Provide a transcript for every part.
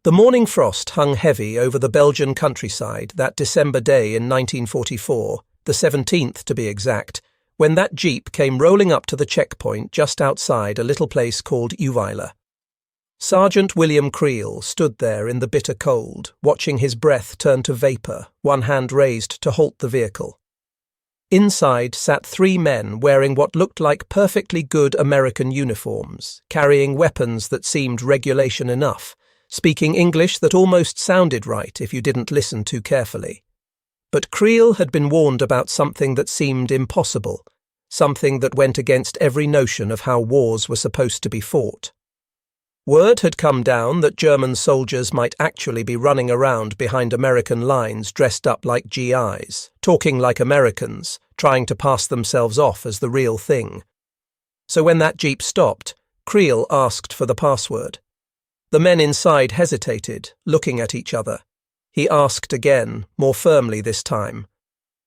The morning frost hung heavy over the Belgian countryside that December day in 1944, the 17th to be exact, when that jeep came rolling up to the checkpoint just outside a little place called Uweiler. Sergeant William Creel stood there in the bitter cold, watching his breath turn to vapour, one hand raised to halt the vehicle. Inside sat 3 men wearing what looked like perfectly good American uniforms, carrying weapons that seemed regulation enough, speaking English that almost sounded right if you didn't listen too carefully. But Creel had been warned about something that seemed impossible, something that went against every notion of how wars were supposed to be fought. Word had come down that German soldiers might actually be running around behind American lines dressed up like GIs, talking like Americans, trying to pass themselves off as the real thing. So when that jeep stopped, Creel asked for the password. The men inside hesitated, looking at each other. He asked again, more firmly this time.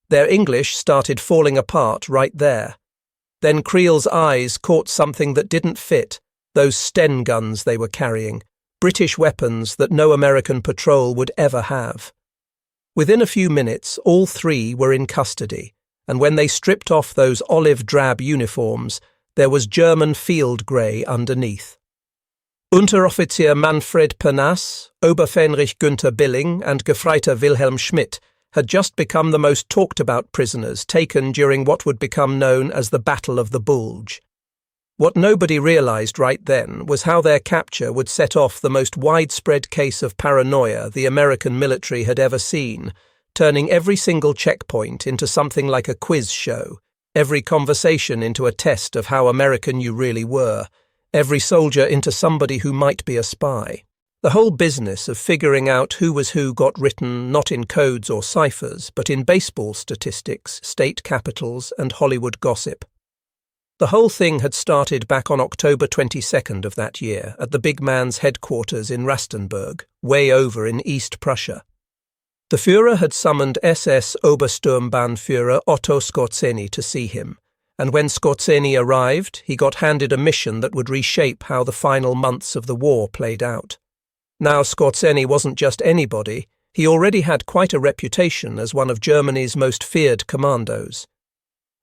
Their English started falling apart right there. Then Creel's eyes caught something that didn't fit, those Sten guns they were carrying, British weapons that no American patrol would ever have. Within a few minutes, all 3 were in custody, and when they stripped off those olive-drab uniforms, there was German field grey underneath. Unteroffizier Manfred Pernas, Oberfähnrich Günther Billing and Gefreiter Wilhelm Schmidt had just become the most talked-about prisoners taken during what would become known as the Battle of the Bulge. What nobody realized right then was how their capture would set off the most widespread case of paranoia the American military had ever seen, turning every single checkpoint into something like a quiz show, every conversation into a test of how American you really were, every soldier into somebody who might be a spy. The whole business of figuring out who was who got written not in codes or ciphers, but in baseball statistics, state capitals, and Hollywood gossip. The whole thing had started back on October 22nd of that year at the big man's headquarters in Rastenburg, way over in East Prussia. The Führer had summoned SS Obersturmbannführer Otto Skorzeny to see him, and when Skorzeny arrived, he got handed a mission that would reshape how the final months of the war played out. Now Skorzeny wasn't just anybody, he already had quite a reputation as one of Germany's most feared commandos.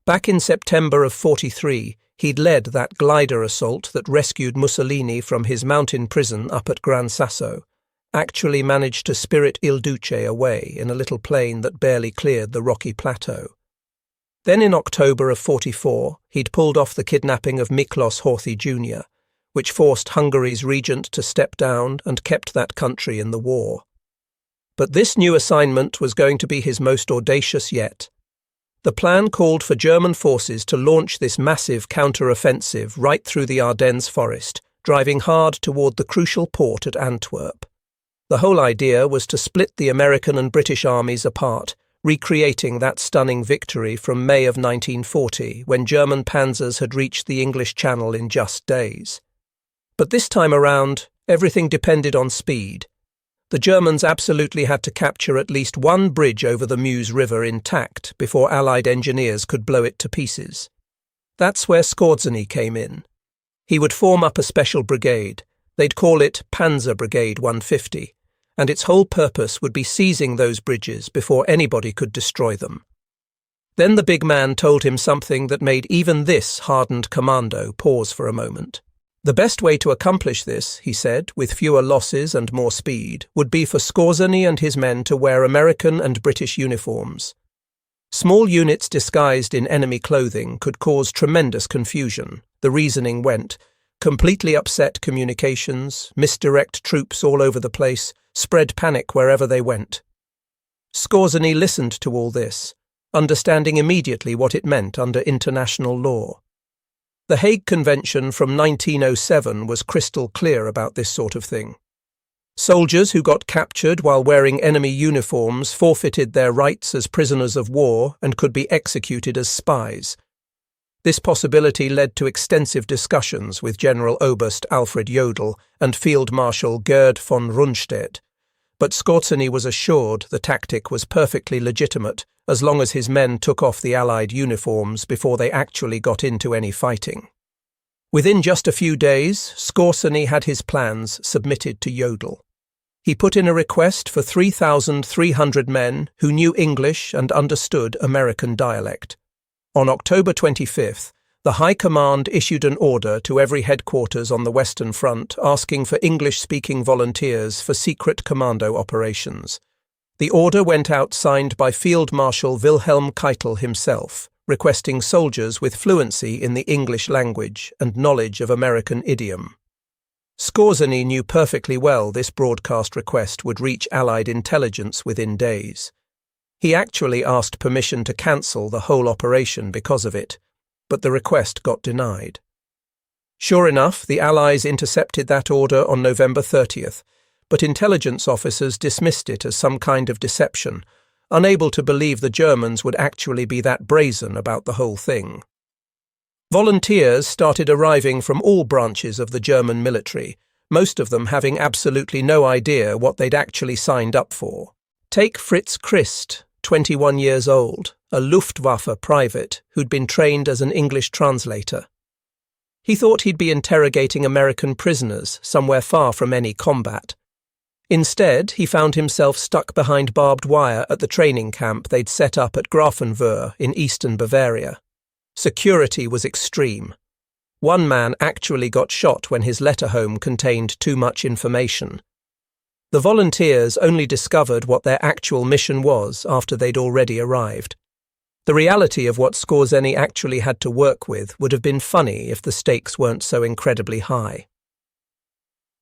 Back in September of 43, he'd led that glider assault that rescued Mussolini from his mountain prison up at Gran Sasso, actually managed to spirit Il Duce away in a little plane that barely cleared the rocky plateau. Then in October of 44, he'd pulled off the kidnapping of Miklos Horthy Jr., which forced Hungary's regent to step down and kept that country in the war. But this new assignment was going to be his most audacious yet. The plan called for German forces to launch this massive counter-offensive right through the Ardennes forest, driving hard toward the crucial port at Antwerp. The whole idea was to split the American and British armies apart, recreating that stunning victory from May of 1940, when German panzers had reached the English Channel in just days. But this time around, everything depended on speed. The Germans absolutely had to capture at least one bridge over the Meuse River intact before Allied engineers could blow it to pieces. That's where Skorzeny came in. He would form up a special brigade. They'd call it Panzer Brigade 150, and its whole purpose would be seizing those bridges before anybody could destroy them. Then the big man told him something that made even this hardened commando pause for a moment. The best way to accomplish this, he said, with fewer losses and more speed, would be for Skorzeny and his men to wear American and British uniforms. Small units disguised in enemy clothing could cause tremendous confusion, the reasoning went, completely upset communications, misdirect troops all over the place, spread panic wherever they went. Skorzeny listened to all this, understanding immediately what it meant under international law. The Hague Convention from 1907 was crystal clear about this sort of thing. Soldiers who got captured while wearing enemy uniforms forfeited their rights as prisoners of war and could be executed as spies. This possibility led to extensive discussions with General Oberst Alfred Jodl and Field Marshal Gerd von Rundstedt, but Skorzeny was assured the tactic was perfectly legitimate as long as his men took off the Allied uniforms before they actually got into any fighting. Within just a few days, Skorzeny had his plans submitted to Jodl. He put in a request for 3,300 men who knew English and understood American dialect. On October 25th, the High Command issued an order to every headquarters on the Western Front asking for English-speaking volunteers for secret commando operations. The order went out signed by Field Marshal Wilhelm Keitel himself, requesting soldiers with fluency in the English language and knowledge of American idiom. Skorzeny knew perfectly well this broadcast request would reach Allied intelligence within days. He actually asked permission to cancel the whole operation because of it, but the request got denied. Sure enough, the Allies intercepted that order on November 30th, but intelligence officers dismissed it as some kind of deception, unable to believe the Germans would actually be that brazen about the whole thing. Volunteers started arriving from all branches of the German military, most of them having absolutely no idea what they'd actually signed up for. Take Fritz Christ, 21 years old, a Luftwaffe private who'd been trained as an English translator. He thought he'd be interrogating American prisoners somewhere far from any combat. Instead, he found himself stuck behind barbed wire at the training camp they'd set up at Grafenwöhr in eastern Bavaria. Security was extreme. One man actually got shot when his letter home contained too much information. The volunteers only discovered what their actual mission was after they'd already arrived. The reality of what Skorzeny actually had to work with would have been funny if the stakes weren't so incredibly high.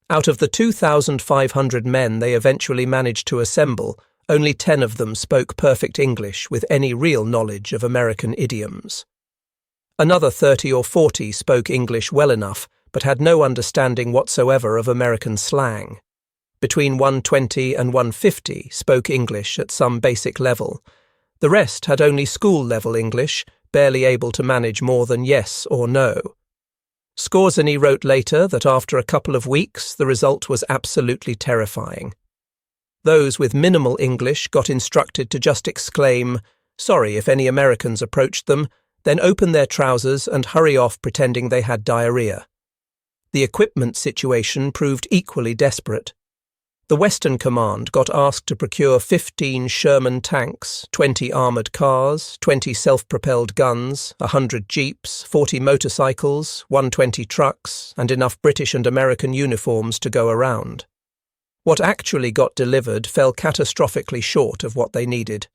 Out of the 2,500 men they eventually managed to assemble, only 10 of them spoke perfect English with any real knowledge of American idioms. Another 30 or 40 spoke English well enough, but had no understanding whatsoever of American slang. Between 120 and 150 spoke English at some basic level. The rest had only school-level English, barely able to manage more than yes or no. Skorzeny wrote later that after a couple of weeks the result was absolutely terrifying. Those with minimal English got instructed to just exclaim, "Sorry," if any Americans approached them, then open their trousers and hurry off pretending they had diarrhea. The equipment situation proved equally desperate. The Western Command got asked to procure 15 Sherman tanks, 20 armoured cars, 20 self-propelled guns, 100 jeeps, 40 motorcycles, 120 trucks, and enough British and American uniforms to go around. What actually got delivered fell catastrophically short of what they needed.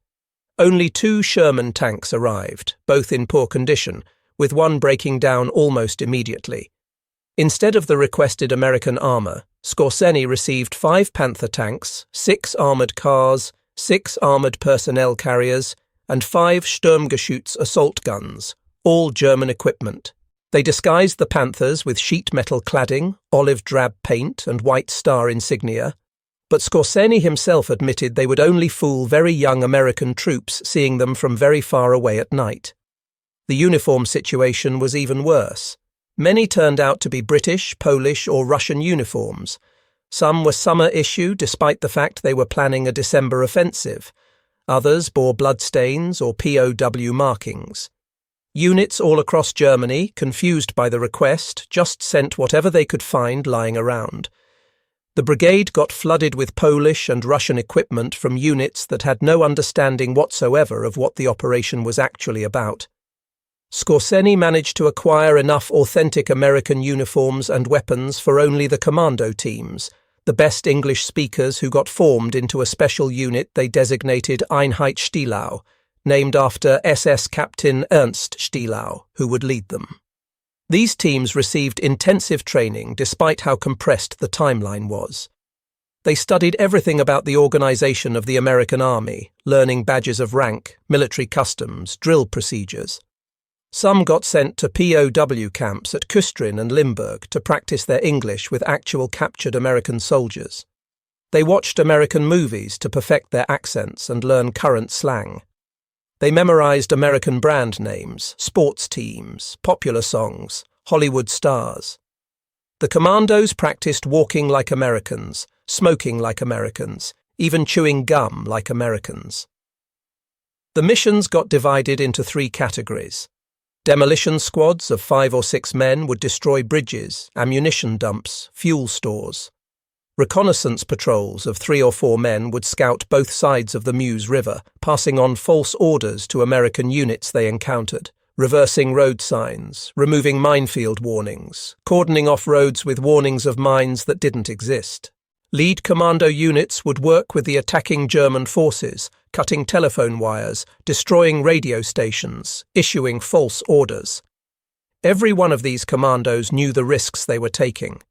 Only 2 Sherman tanks arrived, both in poor condition, with one breaking down almost immediately. Instead of the requested American armour, Skorzeny received 5 Panther tanks, 6 armoured cars, 6 armoured personnel carriers, and 5 Sturmgeschütz assault guns, all German equipment. They disguised the Panthers with sheet metal cladding, olive drab paint, and white star insignia, but Skorzeny himself admitted they would only fool very young American troops seeing them from very far away at night. The uniform situation was even worse. Many turned out to be British, Polish, or Russian uniforms. Some were summer issue despite the fact they were planning a December offensive. Others bore bloodstains or POW markings. Units all across Germany, confused by the request, just sent whatever they could find lying around. The brigade got flooded with Polish and Russian equipment from units that had no understanding whatsoever of what the operation was actually about. Skorzeny managed to acquire enough authentic American uniforms and weapons for only the commando teams, the best English speakers who got formed into a special unit they designated Einheit Stielau, named after SS Captain Ernst Stielau, who would lead them. These teams received intensive training despite how compressed the timeline was. They studied everything about the organization of the American Army, learning badges of rank, military customs, drill procedures. Some got sent to POW camps at Küstrin and Limburg to practice their English with actual captured American soldiers. They watched American movies to perfect their accents and learn current slang. They memorized American brand names, sports teams, popular songs, Hollywood stars. The commandos practiced walking like Americans, smoking like Americans, even chewing gum like Americans. The missions got divided into 3 categories. Demolition squads of 5 or 6 men would destroy bridges, ammunition dumps, fuel stores. Reconnaissance patrols of 3 or 4 men would scout both sides of the Meuse River, passing on false orders to American units they encountered, reversing road signs, removing minefield warnings, cordoning off roads with warnings of mines that didn't exist. Lead commando units would work with the attacking German forces, cutting telephone wires, destroying radio stations, issuing false orders. Every one of these commandos knew the risks they were taking.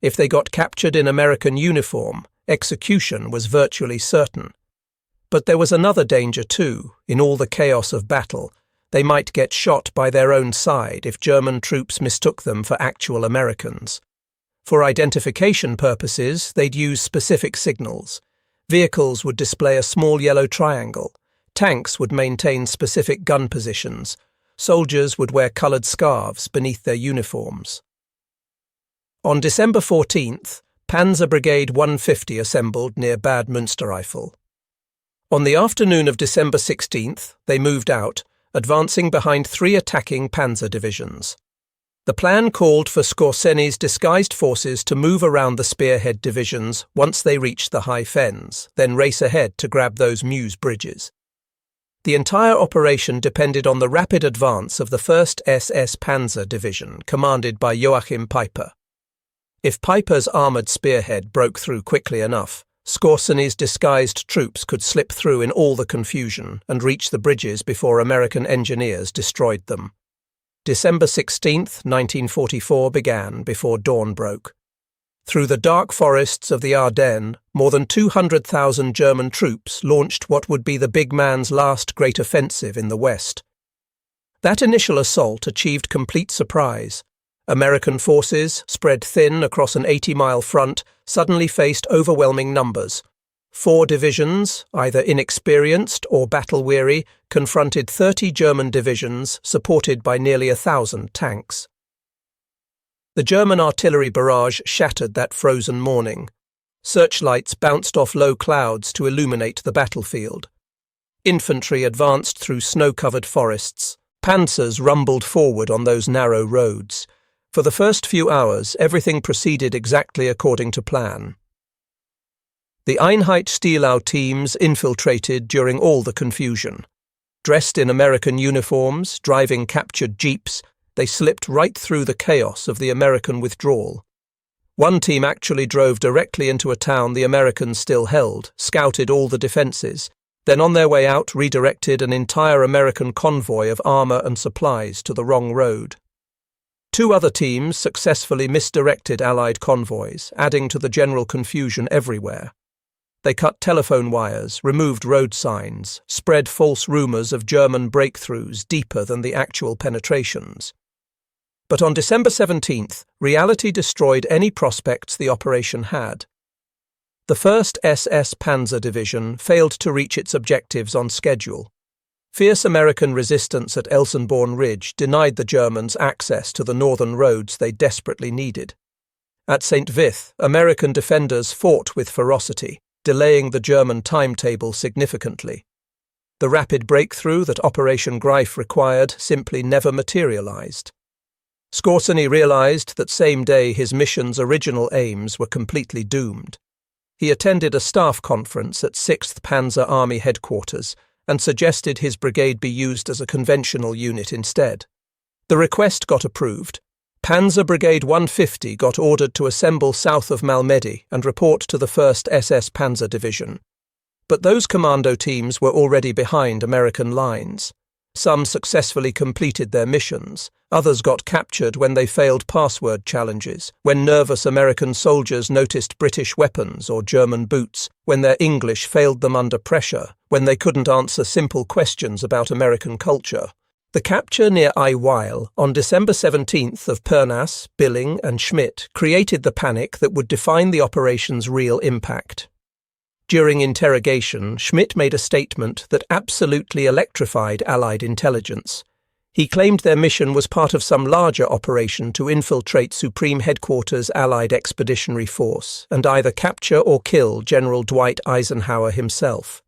If they got captured in American uniform, execution was virtually certain. But there was another danger too. In all the chaos of battle, they might get shot by their own side if German troops mistook them for actual Americans. For identification purposes, they'd use specific signals. Vehicles would display a small yellow triangle. Tanks would maintain specific gun positions. Soldiers would wear coloured scarves beneath their uniforms. On December 14th, Panzer Brigade 150 assembled near Bad Münstereifel. On the afternoon of December 16th, they moved out, advancing behind 3 attacking panzer divisions. The plan called for Skorzeny disguised forces to move around the spearhead divisions once they reached the high fens, then race ahead to grab those Meuse bridges. The entire operation depended on the rapid advance of the 1st SS Panzer Division, commanded by Joachim Peiper. If Peiper's armoured spearhead broke through quickly enough, Skorzeny's disguised troops could slip through in all the confusion and reach the bridges before American engineers destroyed them. December 16, 1944 began before dawn broke. Through the dark forests of the Ardennes, more than 200,000 German troops launched what would be the big man's last great offensive in the West. That initial assault achieved complete surprise. American forces, spread thin across an 80-mile front, suddenly faced overwhelming numbers. 4 divisions, either inexperienced or battle-weary, confronted 30 German divisions supported by nearly 1,000 tanks. The German artillery barrage shattered that frozen morning. Searchlights bounced off low clouds to illuminate the battlefield. Infantry advanced through snow-covered forests. Panzers rumbled forward on those narrow roads. For the first few hours, everything proceeded exactly according to plan. The Einheitsstielau teams infiltrated during all the confusion. Dressed in American uniforms, driving captured jeeps, they slipped right through the chaos of the American withdrawal. One team actually drove directly into a town the Americans still held, scouted all the defences, then on their way out redirected an entire American convoy of armour and supplies to the wrong road. 2 other teams successfully misdirected Allied convoys, adding to the general confusion everywhere. They cut telephone wires, removed road signs, spread false rumours of German breakthroughs deeper than the actual penetrations. But on December 17th, reality destroyed any prospects the operation had. The 1st SS Panzer Division failed to reach its objectives on schedule. Fierce American resistance at Elsenborn Ridge denied the Germans access to the northern roads they desperately needed. At St. Vith, American defenders fought with ferocity, delaying the German timetable significantly. The rapid breakthrough that Operation Greif required simply never materialized. Skorzeny realized that same day his mission's original aims were completely doomed. He attended a staff conference at 6th Panzer Army headquarters and suggested his brigade be used as a conventional unit instead. The request got approved. Panzer Brigade 150 got ordered to assemble south of Malmedy and report to the 1st SS Panzer Division. But those commando teams were already behind American lines. Some successfully completed their missions. Others got captured when they failed password challenges, when nervous American soldiers noticed British weapons or German boots, when their English failed them under pressure, when they couldn't answer simple questions about American culture. The capture near Eyweil on December 17th of Pernas, Billing and Schmidt created the panic that would define the operation's real impact. During interrogation, Schmidt made a statement that absolutely electrified Allied intelligence. He claimed their mission was part of some larger operation to infiltrate Supreme Headquarters Allied Expeditionary Force and either capture or kill General Dwight Eisenhower himself.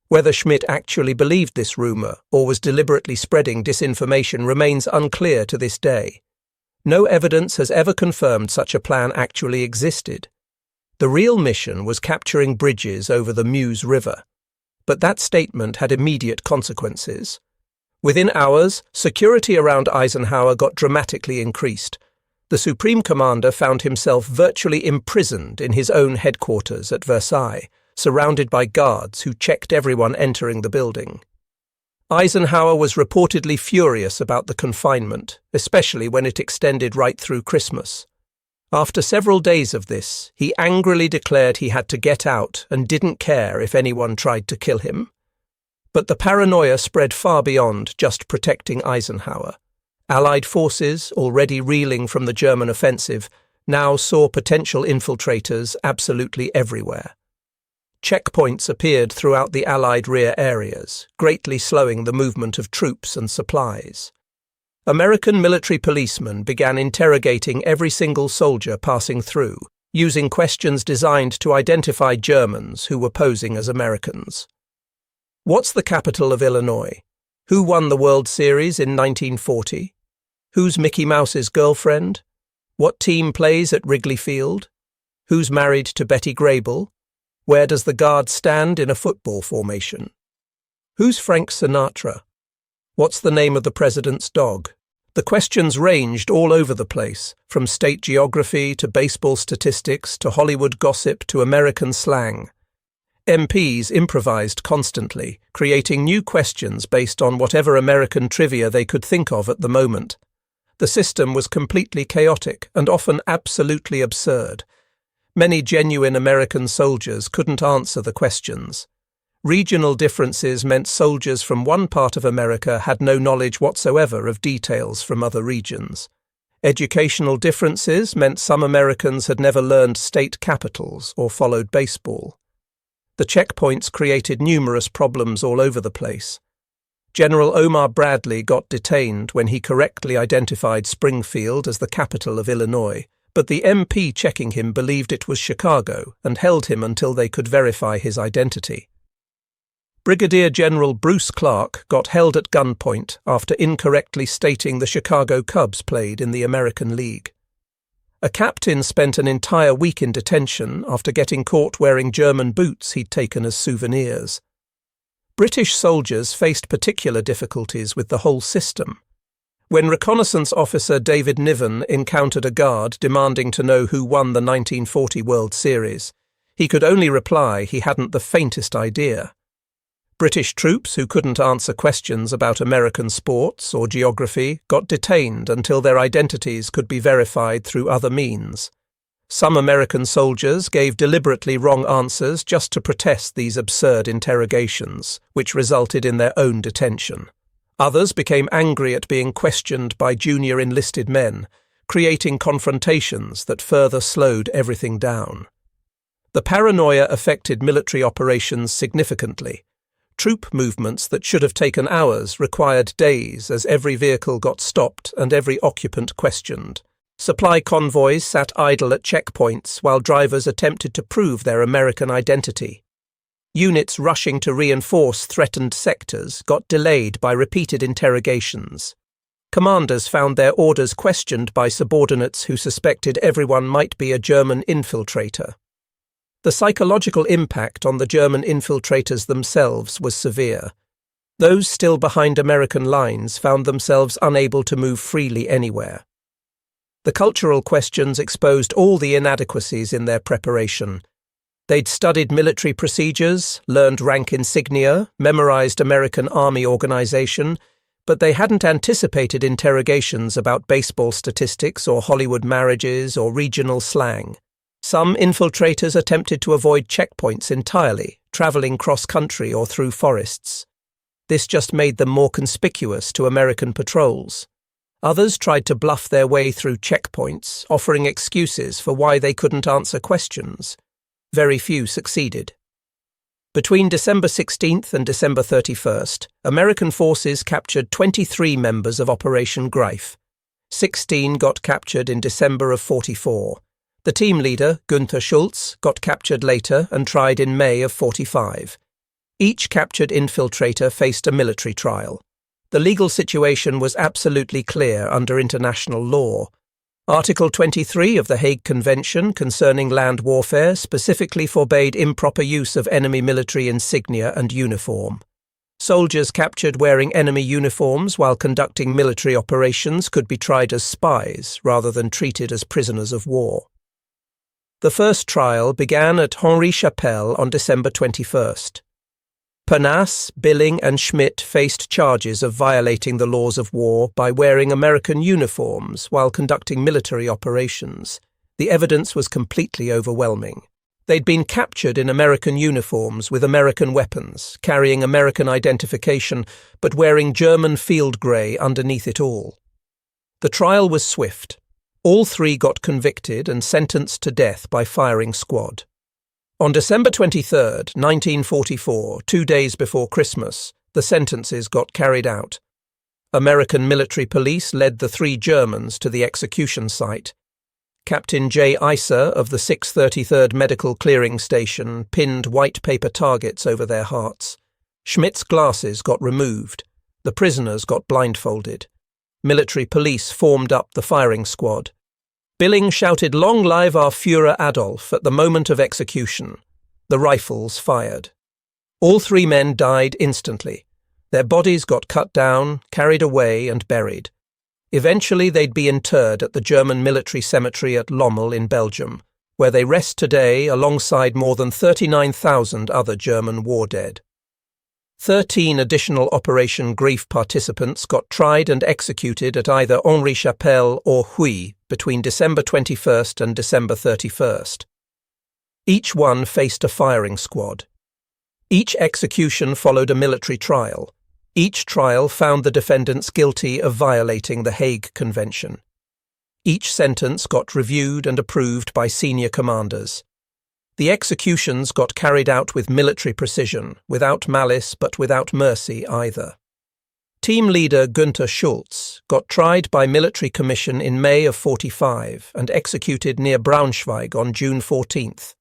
Whether Schmidt actually believed this rumour or was deliberately spreading disinformation remains unclear to this day. No evidence has ever confirmed such a plan actually existed. The real mission was capturing bridges over the Meuse River. But that statement had immediate consequences. Within hours, security around Eisenhower got dramatically increased. The Supreme Commander found himself virtually imprisoned in his own headquarters at Versailles, surrounded by guards who checked everyone entering the building. Eisenhower was reportedly furious about the confinement, especially when it extended right through Christmas. After several days of this, he angrily declared he had to get out and didn't care if anyone tried to kill him. But the paranoia spread far beyond just protecting Eisenhower. Allied forces, already reeling from the German offensive, now saw potential infiltrators absolutely everywhere. Checkpoints appeared throughout the Allied rear areas, greatly slowing the movement of troops and supplies. American military policemen began interrogating every single soldier passing through, using questions designed to identify Germans who were posing as Americans. What's the capital of Illinois? Who won the World Series in 1940? Who's Mickey Mouse's girlfriend? What team plays at Wrigley Field? Who's married to Betty Grable? Where does the guard stand in a football formation? Who's Frank Sinatra? What's the name of the president's dog? The questions ranged all over the place, from state geography to baseball statistics to Hollywood gossip to American slang. MPs improvised constantly, creating new questions based on whatever American trivia they could think of at the moment. The system was completely chaotic and often absolutely absurd. Many genuine American soldiers couldn't answer the questions. Regional differences meant soldiers from one part of America had no knowledge whatsoever of details from other regions. Educational differences meant some Americans had never learned state capitals or followed baseball. The checkpoints created numerous problems all over the place. General Omar Bradley got detained when he correctly identified Springfield as the capital of Illinois, but the MP checking him believed it was Chicago and held him until they could verify his identity. Brigadier General Bruce Clark got held at gunpoint after incorrectly stating the Chicago Cubs played in the American League. A captain spent an entire week in detention after getting caught wearing German boots he'd taken as souvenirs. British soldiers faced particular difficulties with the whole system. When reconnaissance officer David Niven encountered a guard demanding to know who won the 1940 World Series, he could only reply he hadn't the faintest idea. British troops who couldn't answer questions about American sports or geography got detained until their identities could be verified through other means. Some American soldiers gave deliberately wrong answers just to protest these absurd interrogations, which resulted in their own detention. Others became angry at being questioned by junior enlisted men, creating confrontations that further slowed everything down. The paranoia affected military operations significantly. Troop movements that should have taken hours required days as every vehicle got stopped and every occupant questioned. Supply convoys sat idle at checkpoints while drivers attempted to prove their American identity. Units rushing to reinforce threatened sectors got delayed by repeated interrogations. Commanders found their orders questioned by subordinates who suspected everyone might be a German infiltrator. The psychological impact on the German infiltrators themselves was severe. Those still behind American lines found themselves unable to move freely anywhere. The cultural questions exposed all the inadequacies in their preparation. They'd studied military procedures, learned rank insignia, memorized American Army organization, but they hadn't anticipated interrogations about baseball statistics or Hollywood marriages or regional slang. Some infiltrators attempted to avoid checkpoints entirely, traveling cross-country or through forests. This just made them more conspicuous to American patrols. Others tried to bluff their way through checkpoints, offering excuses for why they couldn't answer questions. Very few succeeded. Between December 16th and December 31st, American forces captured 23 members of Operation Greif. 16 got captured in December of '44. The team leader, Günther Schultz, got captured later and tried in May of '45. Each captured infiltrator faced a military trial. The legal situation was absolutely clear under international law. Article 23 of the Hague Convention concerning land warfare specifically forbade improper use of enemy military insignia and uniform. Soldiers captured wearing enemy uniforms while conducting military operations could be tried as spies rather than treated as prisoners of war. The first trial began at Henri Chapelle on December 21st. Pernas, Billing and Schmidt faced charges of violating the laws of war by wearing American uniforms while conducting military operations. The evidence was completely overwhelming. They'd been captured in American uniforms with American weapons, carrying American identification, but wearing German field grey underneath it all. The trial was swift. All three got convicted and sentenced to death by firing squad. On December 23, 1944, 2 days before Christmas, the sentences got carried out. American military police led the three Germans to the execution site. Captain J. Iser of the 633rd Medical Clearing Station pinned white paper targets over their hearts. Schmidt's glasses got removed. The prisoners got blindfolded. Military police formed up the firing squad. Billing shouted "Long live our Führer Adolf" at the moment of execution. The rifles fired. All three men died instantly. Their bodies got cut down, carried away and buried. Eventually they'd be interred at the German military cemetery at Lommel in Belgium, where they rest today alongside more than 39,000 other German war dead. 13 additional Operation Grief participants got tried and executed at either Henri Chapelle or Huy between December 21st and December 31st. Each one faced a firing squad. Each execution followed a military trial. Each trial found the defendants guilty of violating the Hague Convention. Each sentence got reviewed and approved by senior commanders. The executions got carried out with military precision, without malice but without mercy either. Team leader Günther Schulz got tried by military commission in May of 45 and executed near Braunschweig on June 14th.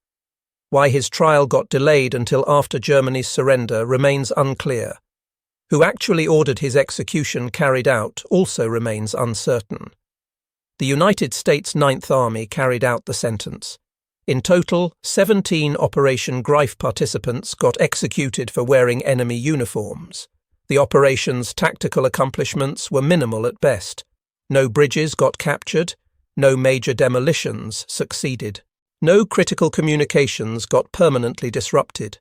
Why his trial got delayed until after Germany's surrender remains unclear. Who actually ordered his execution carried out also remains uncertain. The United States Ninth Army carried out the sentence. In total, 17 Operation Greif participants got executed for wearing enemy uniforms. The operation's tactical accomplishments were minimal at best. No bridges got captured. No major demolitions succeeded. No critical communications got permanently disrupted.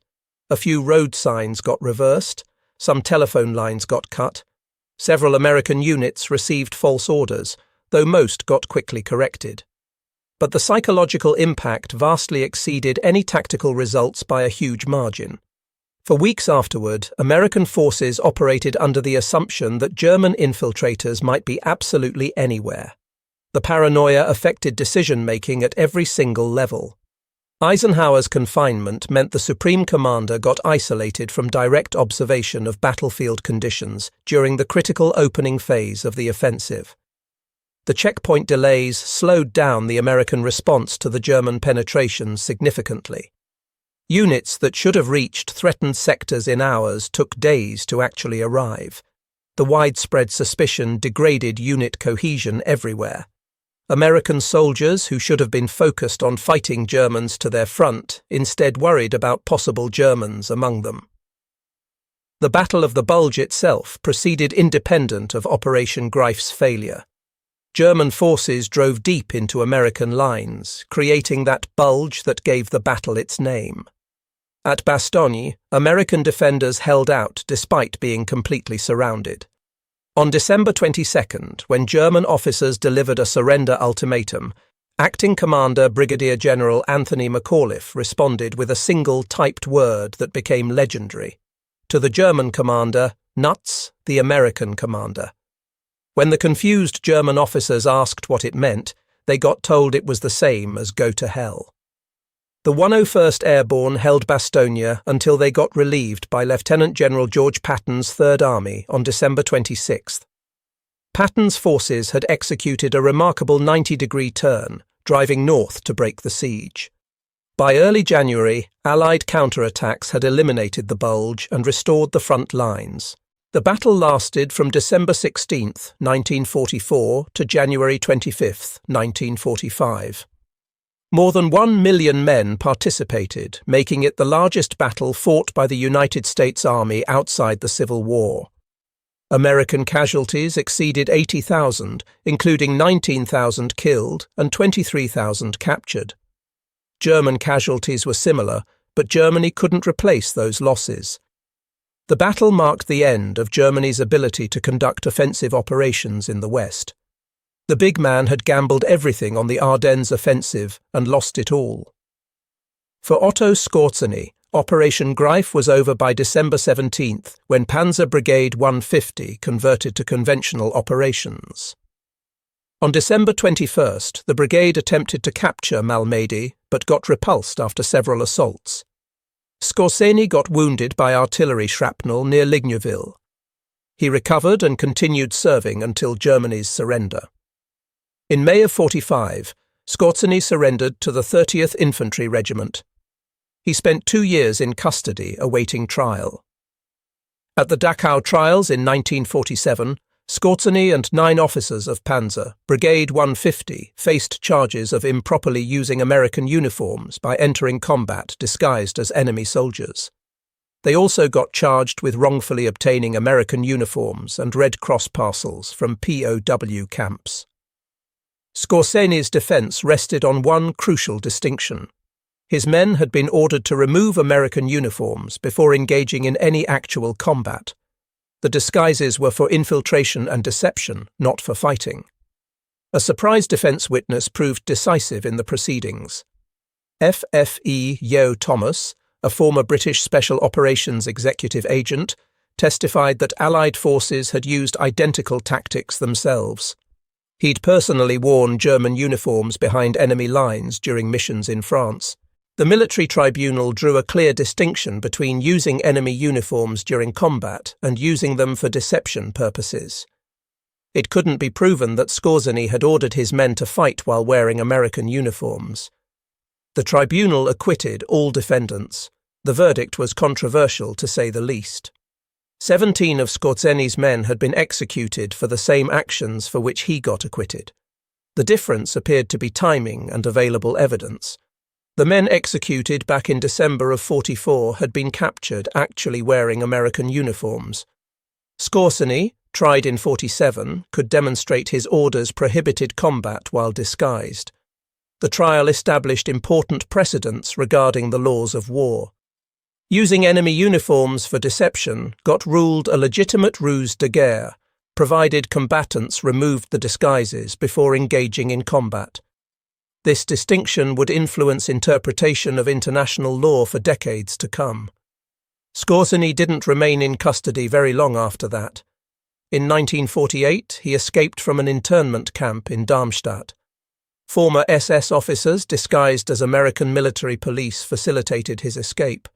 A few road signs got reversed. Some telephone lines got cut. Several American units received false orders, though most got quickly corrected. But the psychological impact vastly exceeded any tactical results by a huge margin. For weeks afterward, American forces operated under the assumption that German infiltrators might be absolutely anywhere. The paranoia affected decision-making at every single level. Eisenhower's confinement meant the Supreme Commander got isolated from direct observation of battlefield conditions during the critical opening phase of the offensive. The checkpoint delays slowed down the American response to the German penetration significantly. Units that should have reached threatened sectors in hours took days to actually arrive. The widespread suspicion degraded unit cohesion everywhere. American soldiers who should have been focused on fighting Germans to their front instead worried about possible Germans among them. The Battle of the Bulge itself proceeded independent of Operation Greif's failure. German forces drove deep into American lines, creating that bulge that gave the battle its name. At Bastogne, American defenders held out despite being completely surrounded. On December 22nd, when German officers delivered a surrender ultimatum, Acting Commander Brigadier General Anthony McAuliffe responded with a single typed word that became legendary. To the German commander, nuts, the American commander. When the confused German officers asked what it meant, they got told it was the same as go to hell. The 101st Airborne held Bastogne until they got relieved by Lieutenant General George Patton's Third Army on December 26th. Patton's forces had executed a remarkable 90-degree turn, driving north to break the siege. By early January, Allied counterattacks had eliminated the bulge and restored the front lines. The battle lasted from December 16, 1944 to January 25, 1945. More than 1 million men participated, making it the largest battle fought by the United States Army outside the Civil War. American casualties exceeded 80,000, including 19,000 killed and 23,000 captured. German casualties were similar, but Germany couldn't replace those losses. The battle marked the end of Germany's ability to conduct offensive operations in the West. The big man had gambled everything on the Ardennes offensive and lost it all. For Otto Skorzeny, Operation Greif was over by December 17th, when Panzer Brigade 150 converted to conventional operations. On December 21st, the brigade attempted to capture Malmedy, but got repulsed after several assaults. Skorzeny got wounded by artillery shrapnel near Ligneville. He recovered and continued serving until Germany's surrender. In May of 45, Skorzeny surrendered to the 30th Infantry Regiment. He spent 2 years in custody awaiting trial. At the Dachau trials in 1947, Skorzeny and 9 officers of Panzer, Brigade 150, faced charges of improperly using American uniforms by entering combat disguised as enemy soldiers. They also got charged with wrongfully obtaining American uniforms and Red Cross parcels from POW camps. Skorzeny's defense rested on one crucial distinction. His men had been ordered to remove American uniforms before engaging in any actual combat. The disguises were for infiltration and deception, not for fighting. A surprise defense witness proved decisive in the proceedings. FFE Yeo Thomas, a former British Special Operations executive agent, testified that Allied forces had used identical tactics themselves. He'd personally worn German uniforms behind enemy lines during missions in France. The military tribunal drew a clear distinction between using enemy uniforms during combat and using them for deception purposes. It couldn't be proven that Skorzeny had ordered his men to fight while wearing American uniforms. The tribunal acquitted all defendants. The verdict was controversial, to say the least. 17 of Skorzeny's men had been executed for the same actions for which he got acquitted. The difference appeared to be timing and available evidence. The men executed back in December of 44 had been captured actually wearing American uniforms. Skorzeny, tried in 47, could demonstrate his orders prohibited combat while disguised. The trial established important precedents regarding the laws of war. Using enemy uniforms for deception got ruled a legitimate ruse de guerre, provided combatants removed the disguises before engaging in combat. This distinction would influence interpretation of international law for decades to come. Skorzeny didn't remain in custody very long after that. In 1948, he escaped from an internment camp in Darmstadt. Former SS officers disguised as American military police facilitated his escape.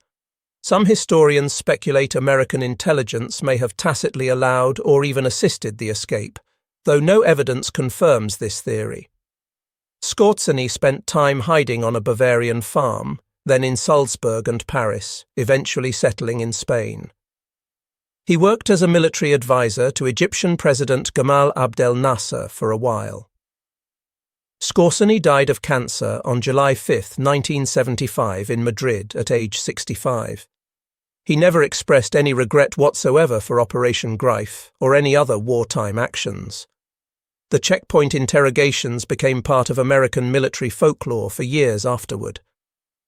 Some historians speculate American intelligence may have tacitly allowed or even assisted the escape, though no evidence confirms this theory. Skorzeny spent time hiding on a Bavarian farm, then in Salzburg and Paris, eventually settling in Spain. He worked as a military advisor to Egyptian President Gamal Abdel Nasser for a while. Skorzeny died of cancer on July 5, 1975 in Madrid at age 65. He never expressed any regret whatsoever for Operation Greif or any other wartime actions. The checkpoint interrogations became part of American military folklore for years afterward.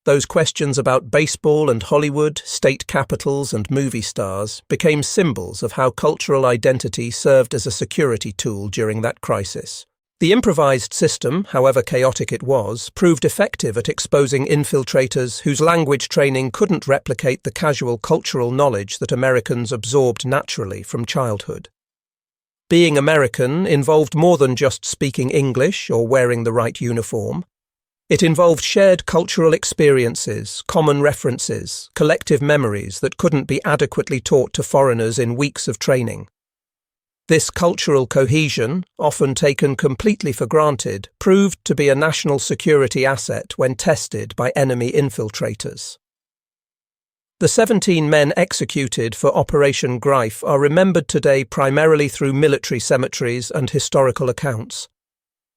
Those questions about baseball and Hollywood, state capitals and movie stars became symbols of how cultural identity served as a security tool during that crisis. The improvised system, however chaotic it was, proved effective at exposing infiltrators whose language training couldn't replicate the casual cultural knowledge that Americans absorbed naturally from childhood. Being American involved more than just speaking English or wearing the right uniform. It involved shared cultural experiences, common references, collective memories that couldn't be adequately taught to foreigners in weeks of training. This cultural cohesion, often taken completely for granted, proved to be a national security asset when tested by enemy infiltrators. The 17 men executed for Operation Greif are remembered today primarily through military cemeteries and historical accounts.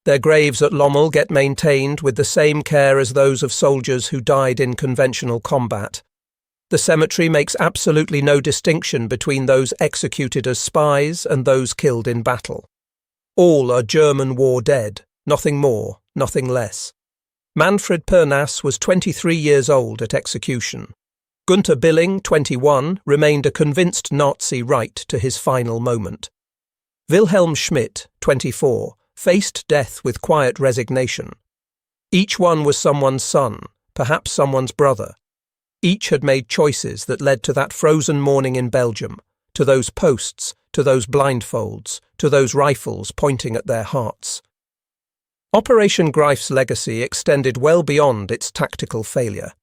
Their graves at Lommel get maintained with the same care as those of soldiers who died in conventional combat. The cemetery makes absolutely no distinction between those executed as spies and those killed in battle. All are German war dead, nothing more, nothing less. Manfred Pernass was 23 years old at execution. Gunther Billing, 21, remained a convinced Nazi right to his final moment. Wilhelm Schmidt, 24, faced death with quiet resignation. Each one was someone's son, perhaps someone's brother. Each had made choices that led to that frozen morning in Belgium, to those posts, to those blindfolds, to those rifles pointing at their hearts. Operation Greif's legacy extended well beyond its tactical failure.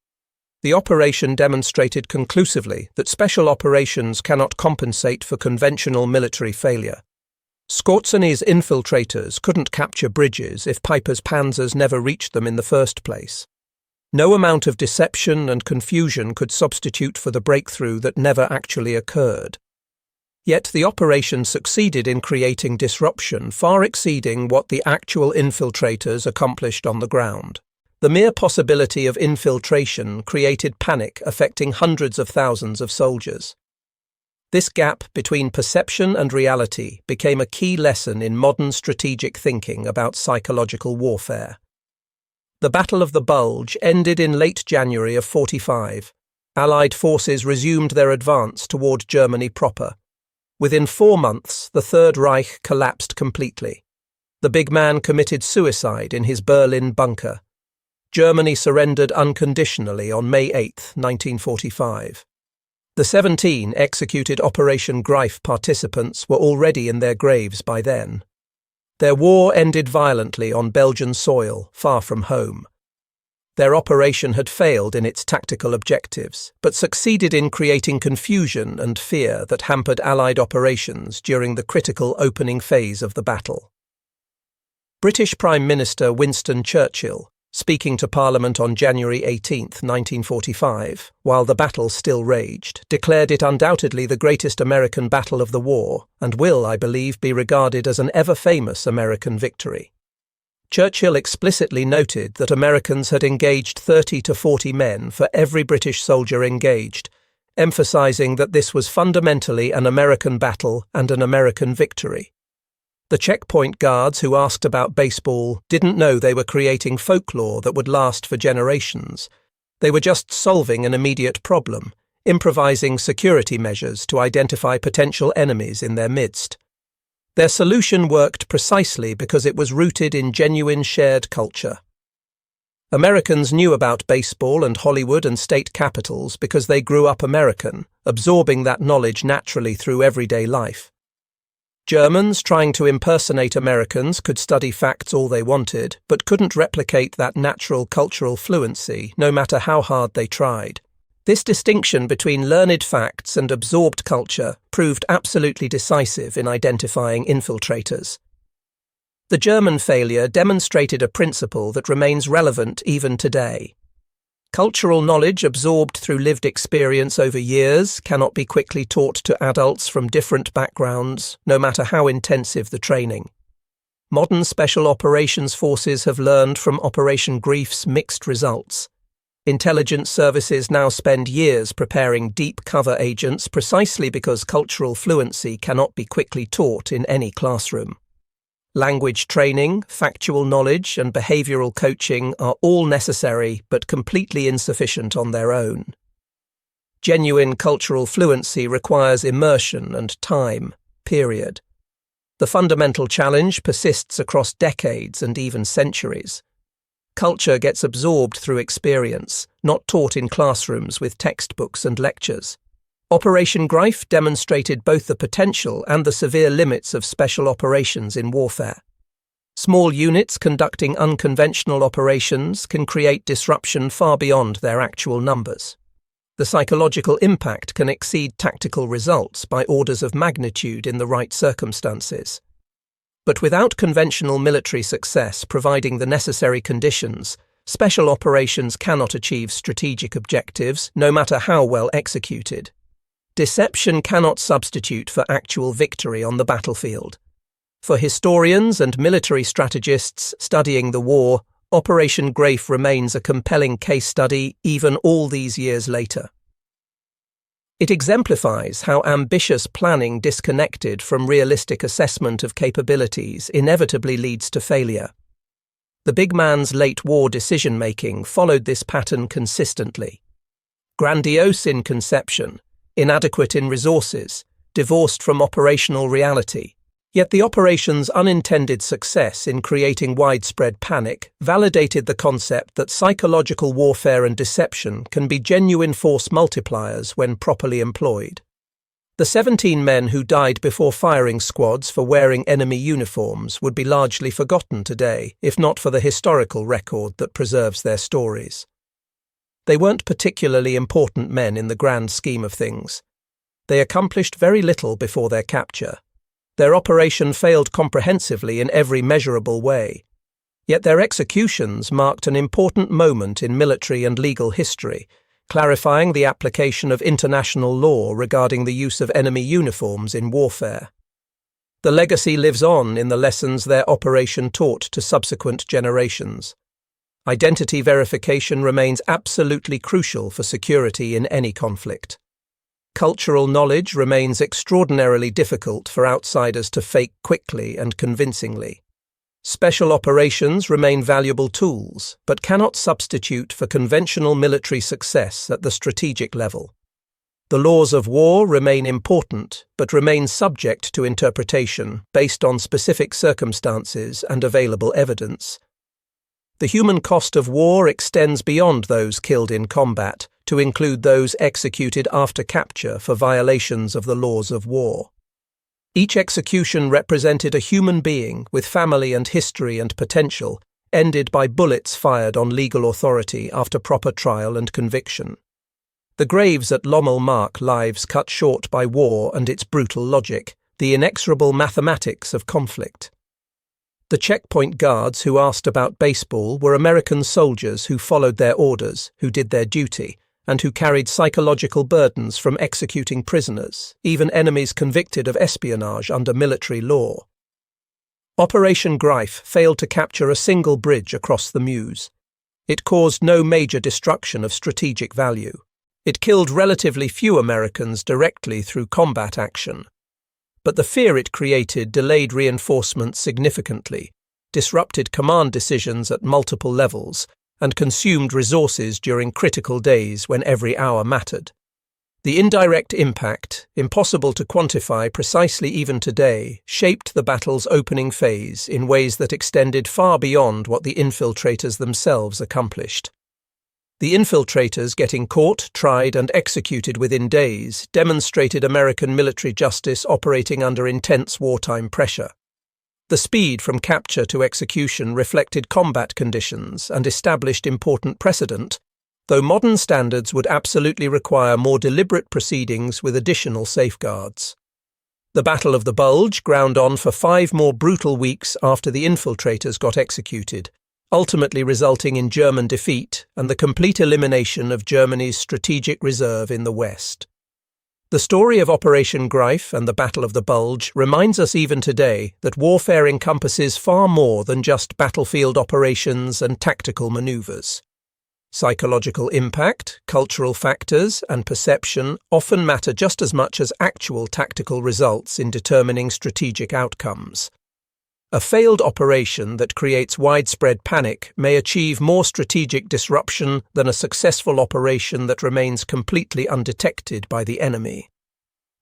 The operation demonstrated conclusively that special operations cannot compensate for conventional military failure. Skorzeny's infiltrators couldn't capture bridges if Piper's panzers never reached them in the first place. No amount of deception and confusion could substitute for the breakthrough that never actually occurred. Yet the operation succeeded in creating disruption far exceeding what the actual infiltrators accomplished on the ground. The mere possibility of infiltration created panic affecting hundreds of thousands of soldiers. This gap between perception and reality became a key lesson in modern strategic thinking about psychological warfare. The Battle of the Bulge ended in late January of 45. Allied forces resumed their advance toward Germany proper. Within 4 months, the Third Reich collapsed completely. The big man committed suicide in his Berlin bunker. Germany surrendered unconditionally on May 8, 1945. The 17 executed Operation Greif participants were already in their graves by then. Their war ended violently on Belgian soil, far from home. Their operation had failed in its tactical objectives, but succeeded in creating confusion and fear that hampered Allied operations during the critical opening phase of the battle. British Prime Minister Winston Churchill, speaking to Parliament on January 18, 1945, while the battle still raged, declared it undoubtedly the greatest American battle of the war and will, I believe, be regarded as an ever-famous American victory. Churchill explicitly noted that Americans had engaged 30 to 40 men for every British soldier engaged, emphasizing that this was fundamentally an American battle and an American victory. The checkpoint guards who asked about baseball didn't know they were creating folklore that would last for generations. They were just solving an immediate problem, improvising security measures to identify potential enemies in their midst. Their solution worked precisely because it was rooted in genuine shared culture. Americans knew about baseball and Hollywood and state capitals because they grew up American, absorbing that knowledge naturally through everyday life. Germans trying to impersonate Americans could study facts all they wanted, but couldn't replicate that natural cultural fluency, no matter how hard they tried. This distinction between learned facts and absorbed culture proved absolutely decisive in identifying infiltrators. The German failure demonstrated a principle that remains relevant even today. Cultural knowledge absorbed through lived experience over years cannot be quickly taught to adults from different backgrounds, no matter how intensive the training. Modern special operations forces have learned from Operation Greif's mixed results. Intelligence services now spend years preparing deep cover agents precisely because cultural fluency cannot be quickly taught in any classroom. Language training, factual knowledge, and behavioral coaching are all necessary but completely insufficient on their own. Genuine cultural fluency requires immersion and time, period. The fundamental challenge persists across decades and even centuries. Culture gets absorbed through experience, not taught in classrooms with textbooks and lectures. Operation Greif demonstrated both the potential and the severe limits of special operations in warfare. Small units conducting unconventional operations can create disruption far beyond their actual numbers. The psychological impact can exceed tactical results by orders of magnitude in the right circumstances. But without conventional military success providing the necessary conditions, Special operations cannot achieve strategic objectives, no matter how well executed. Deception cannot substitute for actual victory on the battlefield. For historians and military strategists studying the war, Operation Grafe remains a compelling case study even all these years later. It exemplifies how ambitious planning disconnected from realistic assessment of capabilities inevitably leads to failure. The big man's late war decision-making followed this pattern consistently. Grandiose in conception, inadequate in resources, divorced from operational reality. Yet the operation's unintended success in creating widespread panic validated the concept that psychological warfare and deception can be genuine force multipliers when properly employed. The 17 men who died before firing squads for wearing enemy uniforms would be largely forgotten today, if not for the historical record that preserves their stories. They weren't particularly important men in the grand scheme of things. They accomplished very little before their capture. Their operation failed comprehensively in every measurable way. Yet their executions marked an important moment in military and legal history, clarifying the application of international law regarding the use of enemy uniforms in warfare. The legacy lives on in the lessons their operation taught to subsequent generations. Identity verification remains absolutely crucial for security in any conflict. Cultural knowledge remains extraordinarily difficult for outsiders to fake quickly and convincingly. Special operations remain valuable tools, but cannot substitute for conventional military success at the strategic level. The laws of war remain important, but remain subject to interpretation based on specific circumstances and available evidence. The human cost of war extends beyond those killed in combat, to include those executed after capture for violations of the laws of war. Each execution represented a human being with family and history and potential, ended by bullets fired on legal authority after proper trial and conviction. The graves at Lommel mark lives cut short by war and its brutal logic, the inexorable mathematics of conflict. The checkpoint guards who asked about baseball were American soldiers who followed their orders, who did their duty, and who carried psychological burdens from executing prisoners, even enemies convicted of espionage under military law. Operation Grafe failed to capture a single bridge across the Meuse. It caused no major destruction of strategic value. It killed relatively few Americans directly through combat action. But the fear it created delayed reinforcements significantly, disrupted command decisions at multiple levels, and consumed resources during critical days when every hour mattered. The indirect impact, impossible to quantify precisely even today, shaped the battle's opening phase in ways that extended far beyond what the infiltrators themselves accomplished. The infiltrators getting caught, tried, and executed within days demonstrated American military justice operating under intense wartime pressure. The speed from capture to execution reflected combat conditions and established important precedent, though modern standards would absolutely require more deliberate proceedings with additional safeguards. The Battle of the Bulge ground on for 5 more brutal weeks after the infiltrators got executed, ultimately resulting in German defeat and the complete elimination of Germany's strategic reserve in the West. The story of Operation Grafe and the Battle of the Bulge reminds us even today that warfare encompasses far more than just battlefield operations and tactical maneuvers. Psychological impact, cultural factors, and perception often matter just as much as actual tactical results in determining strategic outcomes. A failed operation that creates widespread panic may achieve more strategic disruption than a successful operation that remains completely undetected by the enemy.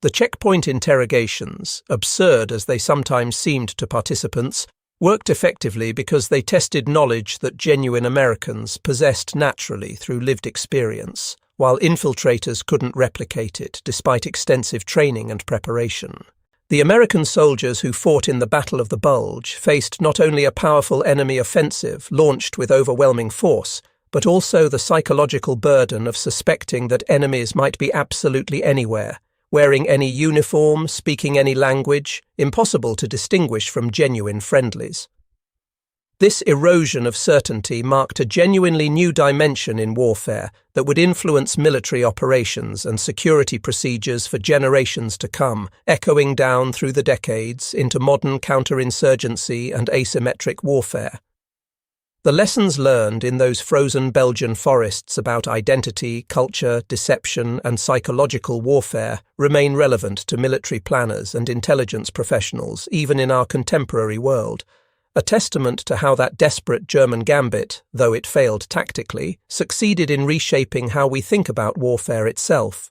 The checkpoint interrogations, absurd as they sometimes seemed to participants, worked effectively because they tested knowledge that genuine Americans possessed naturally through lived experience, while infiltrators couldn't replicate it despite extensive training and preparation. The American soldiers who fought in the Battle of the Bulge faced not only a powerful enemy offensive launched with overwhelming force, but also the psychological burden of suspecting that enemies might be absolutely anywhere, wearing any uniform, speaking any language, impossible to distinguish from genuine friendlies. This erosion of certainty marked a genuinely new dimension in warfare that would influence military operations and security procedures for generations to come, echoing down through the decades into modern counterinsurgency and asymmetric warfare. The lessons learned in those frozen Belgian forests about identity, culture, deception, and psychological warfare remain relevant to military planners and intelligence professionals, even in our contemporary world. A testament to how that desperate German gambit, though it failed tactically, succeeded in reshaping how we think about warfare itself.